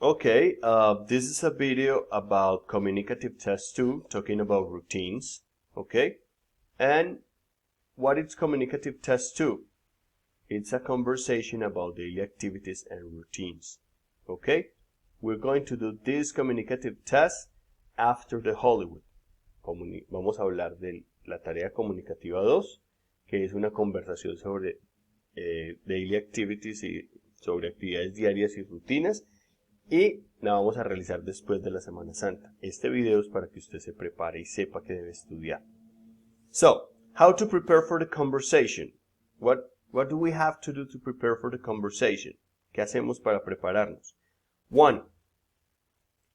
Okay, this is a video about Communicative Task 2, talking about routines, okay? And what is Communicative Task 2? It's a conversation about daily activities and routines, okay? We're going to do this Communicative Task after the Hollywood. Vamos a hablar de la tarea comunicativa 2, que es una conversación sobre daily activities y sobre actividades diarias y rutinas. Y la vamos a realizar después de la Semana Santa. Este video es para que usted se prepare y sepa que debe estudiar. So, how to prepare for the conversation? What do we have to do to prepare for the conversation? ¿Qué hacemos para prepararnos? 1.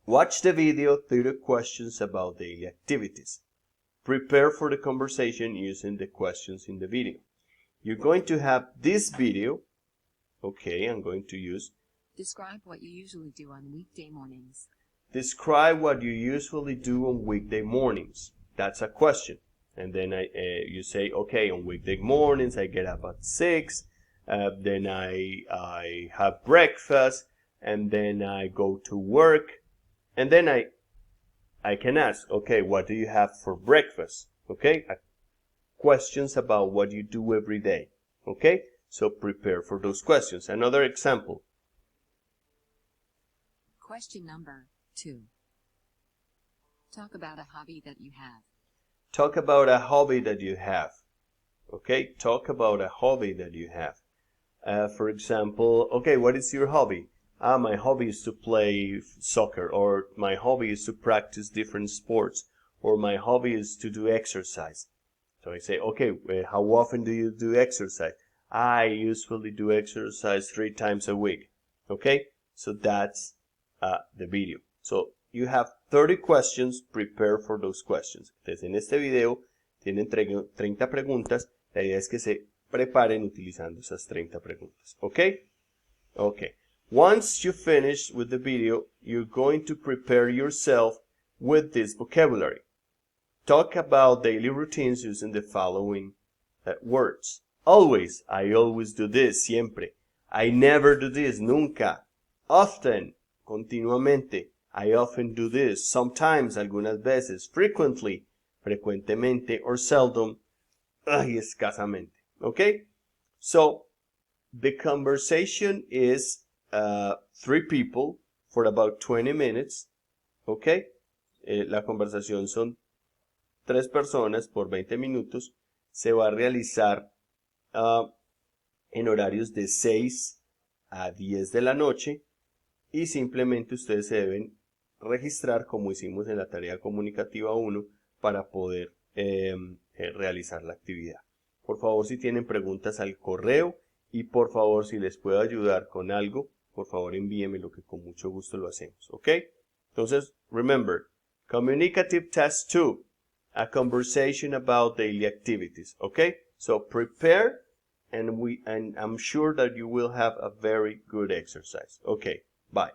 Watch the video 30 questions about daily activities. Prepare for the conversation using the questions in the video. You're going to have this video. Okay, I'm going to use Describe what you usually do on weekday mornings. Describe what you usually do on weekday mornings. That's a question. And then you say, okay, on weekday mornings I get up at 6. Then I have breakfast. And then I go to work. And then I can ask, okay, what do you have for breakfast? Okay, questions about what you do every day. Okay, so prepare for those questions. Another example. Question number 2. Talk about a hobby that you have. Talk about a hobby that you have. Okay, talk about a hobby that you have. For example, okay, what is your hobby? My hobby is to play soccer, or my hobby is to practice different sports, or my hobby is to do exercise. So I say, okay, how often do you do exercise? I usually do exercise 3 times a week. Okay, so that's the video. So you have 30 questions, prepare for those questions. Entonces en este video tienen 30 preguntas. La idea es que se preparen utilizando esas 30 preguntas. Okay? Okay. Once you finish with the video, you're going to prepare yourself with this vocabulary. Talk about daily routines using the following words. Always, I always do this, siempre. I never do this, nunca. Often, continuamente. I often do this. Sometimes, algunas veces. Frequently, frecuentemente. Or seldom, escasamente. Okay? So, the conversation is 3 people for about 20 minutes. Okay? La conversación son 3 personas por 20 minutos. Se va a realizar en horarios de 6 a 10 de la noche. Y simplemente ustedes se deben registrar como hicimos en la tarea comunicativa 1 para poder realizar la actividad. Por favor, si tienen preguntas al correo y por favor, si les puedo ayudar con algo, por favor envíenmelo que con mucho gusto lo hacemos. ¿Ok? Entonces, remember, Communicative Task 2, a conversation about daily activities. ¿Ok? So prepare and I'm sure that you will have a very good exercise. Okay. Bye.